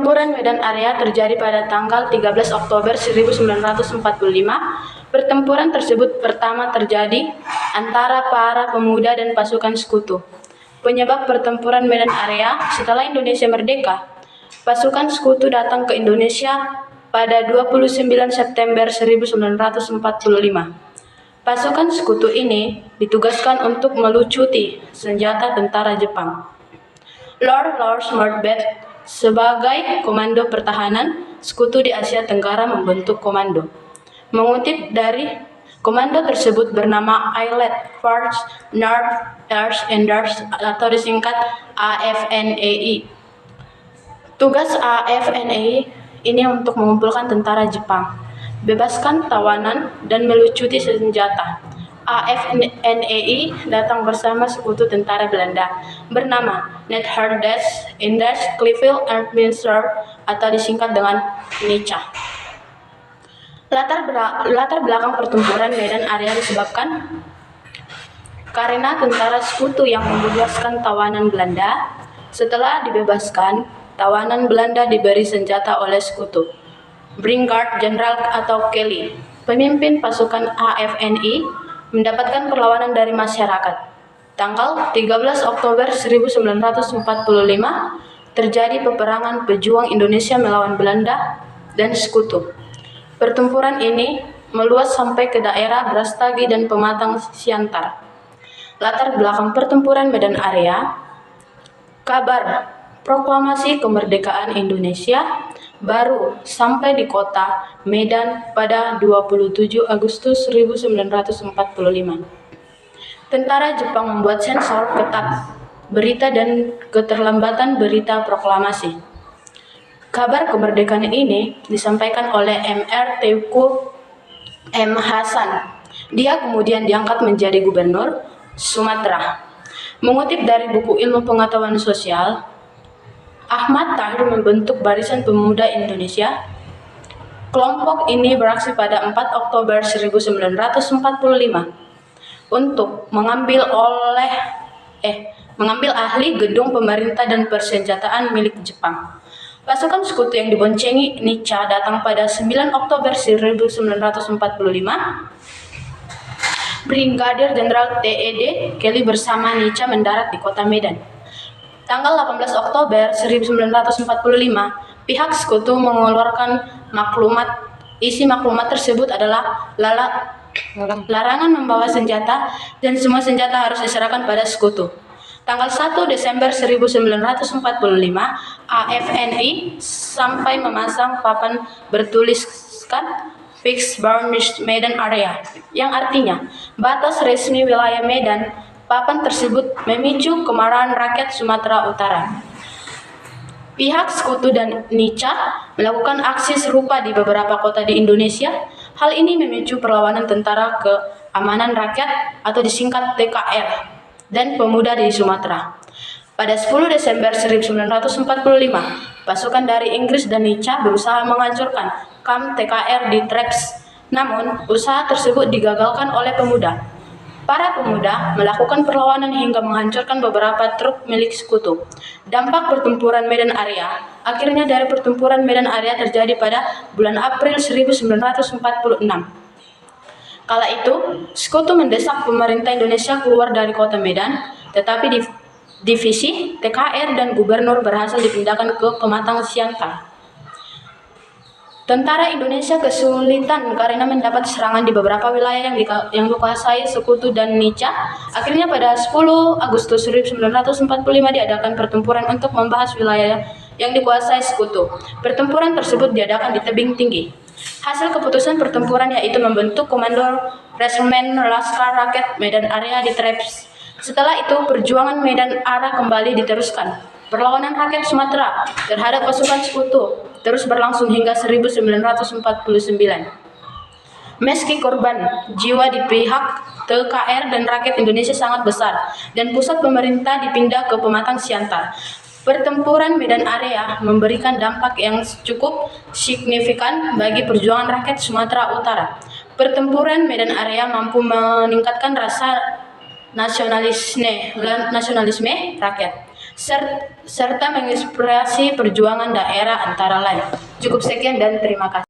Pertempuran Medan Area terjadi pada tanggal 13 Oktober 1945. Pertempuran tersebut pertama terjadi antara para pemuda dan pasukan sekutu. Penyebab pertempuran Medan Area: setelah Indonesia merdeka, pasukan sekutu datang ke Indonesia pada 29 September 1945. Pasukan sekutu ini ditugaskan untuk melucuti senjata tentara Jepang. Lord Lawrence Mountbatten sebagai Komando Pertahanan Sekutu di Asia Tenggara membentuk komando. Mengutip dari komando tersebut bernama Allied Force North East Enders atau disingkat AFNAI. Tugas AFNAI ini untuk mengumpulkan tentara Jepang, bebaskan tawanan, dan melucuti senjata. AFNAI datang bersama sekutu tentara Belanda bernama Nederlandse Indisch Civil Administratie atau disingkat dengan NICA. Latar belakang pertempuran Medan Area disebabkan karena tentara sekutu yang membebaskan tawanan Belanda. Setelah dibebaskan, tawanan Belanda diberi senjata oleh sekutu. Brigadier Jenderal atau Kelly, pemimpin pasukan AFNI, mendapatkan perlawanan dari masyarakat. Tanggal 13 Oktober 1945 terjadi peperangan pejuang Indonesia melawan Belanda dan sekutu. Pertempuran ini meluas sampai ke daerah Brastagi dan Pematang Siantar. Latar belakang pertempuran Medan Area: kabar proklamasi kemerdekaan Indonesia baru sampai di kota Medan pada 27 Agustus 1945. Tentara Jepang membuat sensor ketat berita dan keterlambatan berita proklamasi. Kabar kemerdekaan ini disampaikan oleh Mr. Teuku M. Hasan. Dia kemudian diangkat menjadi gubernur Sumatera. Mengutip dari buku Ilmu Pengetahuan Sosial, Ahmad Tahir membentuk Barisan Pemuda Indonesia. Kelompok ini beraksi pada 4 Oktober 1945 untuk mengambil ahli gedung pemerintah dan persenjataan milik Jepang. Pasukan sekutu yang diboncengi NICA datang pada 9 Oktober 1945. Brigadier Jenderal T.E.D. Kelly bersama NICA mendarat di kota Medan. Tanggal 18 Oktober 1945, pihak sekutu mengeluarkan maklumat. Isi maklumat tersebut adalah larangan membawa senjata dan semua senjata harus diserahkan pada sekutu. Tanggal 1 Desember 1945, AFNI sampai memasang papan bertuliskan Fixed Boundaries Medan Area, yang artinya batas resmi wilayah Medan. Papan tersebut memicu kemarahan rakyat Sumatera Utara. Pihak sekutu dan NICA melakukan aksi serupa di beberapa kota di Indonesia. Hal ini memicu perlawanan Tentara Keamanan Rakyat atau disingkat TKR dan pemuda di Sumatera. Pada 10 Desember 1945, pasukan dari Inggris dan NICA berusaha menghancurkan kamp TKR di Traps. Namun, usaha tersebut digagalkan oleh pemuda. Para pemuda melakukan perlawanan hingga menghancurkan beberapa truk milik sekutu. Dampak pertempuran Medan Area: akhirnya dari pertempuran Medan Area terjadi pada bulan April 1946. Kala itu, sekutu mendesak pemerintah Indonesia keluar dari kota Medan, tetapi divisi TKR dan gubernur berhasil dipindahkan ke Pematang Siantar. Tentara Indonesia kesulitan karena mendapat serangan di beberapa wilayah yang dikuasai sekutu dan NICA. Akhirnya pada 10 Agustus 1945 diadakan pertempuran untuk membahas wilayah yang dikuasai sekutu. Pertempuran tersebut diadakan di tebing tinggi. Hasil keputusan pertempuran yaitu membentuk Komando Resemen Laskar Rakyat Medan Area di Traps. Setelah itu, perjuangan Medan Area kembali diteruskan. Perlawanan rakyat Sumatera terhadap pasukan sekutu terus berlangsung hingga 1949. Meski korban jiwa di pihak TKR dan rakyat Indonesia sangat besar dan pusat pemerintah dipindah ke Pematang Siantar, pertempuran Medan Area memberikan dampak yang cukup signifikan bagi perjuangan rakyat Sumatera Utara. Pertempuran Medan Area mampu meningkatkan rasa nasionalisme rakyat. serta menginspirasi perjuangan daerah antara lain. Cukup sekian dan terima kasih.